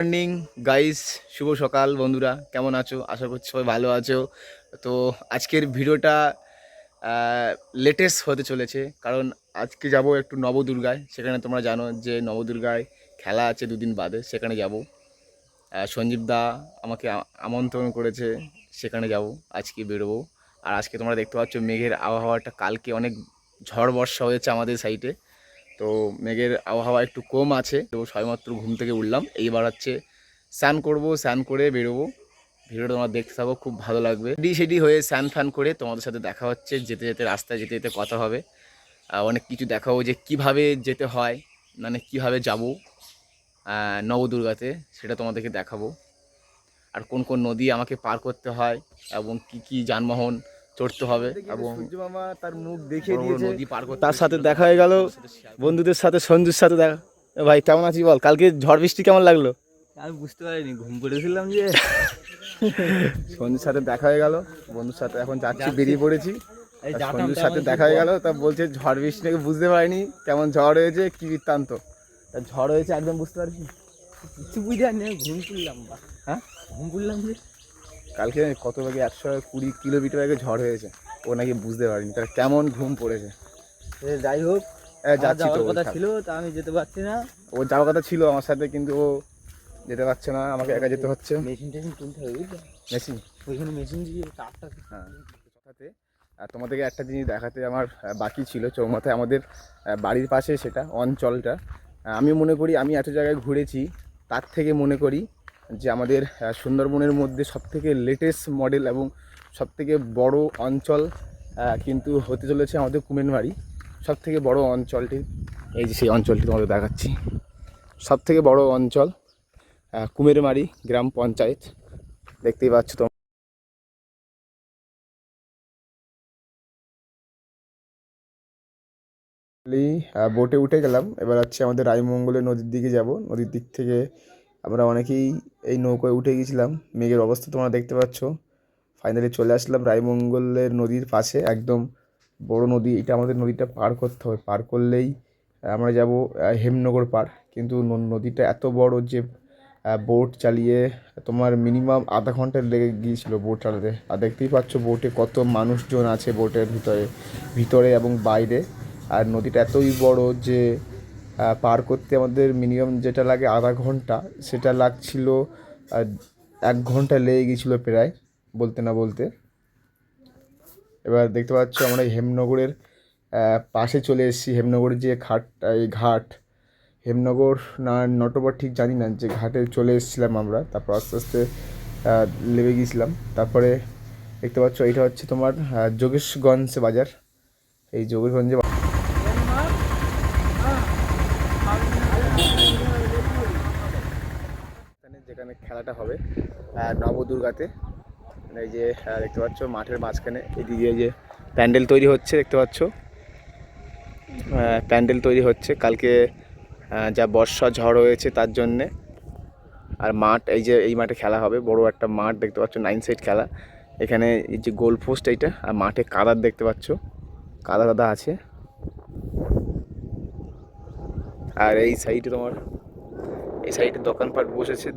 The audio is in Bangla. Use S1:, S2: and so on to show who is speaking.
S1: মর্নিং গাইস, শুভ সকাল বন্ধুরা, কেমন আছো? আশা করছি সবাই ভালো আছো। তো আজকের ভিডিওটা লেটেস্ট হতে চলেছে, কারণ আজকে যাব একটু নবদুর্গায়। সেখানে তোমরা জানো যে নবদুর্গায় খেলা আছে দুদিন বাদে, সেখানে যাব। সঞ্জীব দা আমাকে আমন্ত্রণ করেছে, সেখানে যাব, আজকে বেরোবো। আর আজকে তোমরা দেখতে পাচ্ছ মেঘের আবহাওয়াটা, কালকে অনেক ঝড় বর্ষা হয়েছে আমাদের সাইডে। তো মেঘের আবহাওয়া একটু কম আছে। তো সবেমাত্র ঘুম থেকে উঠলাম, এইবার হচ্ছে স্নান করব, স্নান করে বেরোবো। ভিডিওটা তোমরা দেখতে থাকো, খুব ভালো লাগবে। সেটি হয়ে স্নান ফ্যান করে তোমাদের সাথে দেখা হচ্ছে, যেতে যেতে রাস্তায় যেতে যেতে কথা হবে। অনেক কিছু দেখাবো যে কিভাবে যেতে হয়, মানে কিভাবে যাব নবদুর্গাতে, সেটা তোমাদেরকে দেখাবো। আর কোন কোন নদী আমাকে পার করতে হয় এবং কি কি যানবাহন চড়তে হবে, এবং সূর্যমামা তার মুখ দেখিয়ে দিয়েছে। নদী পার করতে তার সাথে দেখা হয়ে গেল, বন্ধুদের সাথে, সঞ্জুর সাথে দেখা। ভাই কেমন আছিস বল? কালকে ঝড় বৃষ্টি কেমন লাগলো?
S2: আমি বুঝতে পারিনি, ঘুম পড়েছিলাম যে।
S1: সঞ্জুর সাথে দেখা হয়ে গেল, বন্ধুর সাথে এখন যাচ্ছি, বেরিয়ে পড়েছি। সঞ্জুর সাথে দেখা হয়ে গেল, তা বলছে ঝড় বৃষ্টি নাকি বুঝতে পারিনি কেমন ঝড় হয়েছে, কি বৃত্তান্ত। তা ঝড় হয়েছে একদম বুঝতে পারছি
S2: কিছু বুঝে নেই, ঘুম পড়লাম।
S1: হ্যাঁ,
S2: ঘুম পড়লাম যে।
S1: কালকে কত বেগে 120 কিলোমিটার আগে ঝড় হয়েছে, ও নাকি বুঝতে পারিনি। তার কেমন ঘুম পড়েছে।
S2: যাই হোক,
S1: যাচ্ছি তো,
S2: যাওয়ার কথা ছিল, তা আমি যেতে পারছি না।
S1: ও যাওয়ার কথা ছিল আমার সাথে, কিন্তু ও যেতে পারছে না, আমাকে একা যেতে হচ্ছে।
S2: মেশিন টেশিন তুলতে হবে, বুঝলে?
S1: মেশিন,
S2: ওইখানে মেশিন দিয়ে তারটা।
S1: হ্যাঁ। কথাতে তোমাদেরকে একটা জিনিস দেখাতে আমার বাকি ছিল। চৌমাথায় আমাদের বাড়ির পাশে সেটা অঞ্চলটা, আমি মনে করি, আমি এত জায়গায় ঘুরেছি, তার থেকে মনে করি যে আমাদের সুন্দরবনের মধ্যে সবথেকে লেটেস্ট মডেল এবং সবথেকে বড় অঞ্চল কিন্তু হতে চলেছে আমাদের কুমিরমারি। সবথেকে বড় অঞ্চলটি, এই যে সেই অঞ্চলটি তোমাদের দেখাচ্ছি। সবথেকে বড় অঞ্চল কুমিরমারি গ্রাম পঞ্চায়েত, দেখতেই পাচ্ছ তোমরা। বোটে উঠে গেলাম, এবার হচ্ছে আমাদের রায়মঙ্গলের নদীর দিকে যাব। নদীর দিক থেকে আমরা অনেকেই এই নৌকায় উঠে গেছিলাম। মেঘের অবস্থা তোমরা দেখতে পাচ্ছ। ফাইনালি চলে আসলাম রায়মঙ্গলের নদীর পাশে, একদম বড় নদী এটা। আমাদের নদীটা পার করতে হবে, পার করলেই আমরা যাব হেমনগর পার। কিন্তু নদীটা এত বড় যে বোট চালিয়ে তোমার মিনিমাম আধা ঘন্টা লেগে গিয়েছিলো বোট চালাতে। আর দেখতেই পাচ্ছ বোটে কত মানুষজন আছে, বোটের ভিতরে ভিতরে এবং বাইরে। আর নদীটা এতই বড় যে পার করতে আমাদের মিনিমাম যেটা লাগে আধা ঘন্টা, সেটা লাগছিল 1 ঘন্টা লেগে গিয়েছিলো প্রায়, বলতে না বলতে। এবার দেখতে পাচ্ছ আমরা হেমনগরের পাশে চলে এসেছি। হেমনগরের যে এই ঘাট, হেমনগর না নটবর ঠিক জানি না, যে ঘাটে চলে এসেছিলাম আমরা। তারপর আস্তে আস্তে নেমে গিয়েছিলাম। তারপরে দেখতে পাচ্ছ এটা হচ্ছে তোমার যোগেশগঞ্জ বাজার। এই যোগেশগঞ্জে যেখানে খেলাটা হবে নবদুর্গাতে। এই যে দেখতে পাচ্ছ মাঠের মাঝখানে এদিকে যে প্যান্ডেল তৈরি হচ্ছে, দেখতে পাচ্ছ প্যান্ডেল তৈরি হচ্ছে কালকে যা বর্ষা ঝড় হয়েছে তার জন্যে। আর মাঠ, এই যে এই মাঠে খেলা হবে, বড় একটা মাঠ দেখতে পাচ্ছ, 9 সাইড খেলা। এখানে এই যে গোল পোস্ট এইটা, আর মাঠে কাদার দেখতে পাচ্ছ, কাদা কাদা আছে। আর এই সাইডে তোমার, এই সাইডে দোকানপাট বসেছে।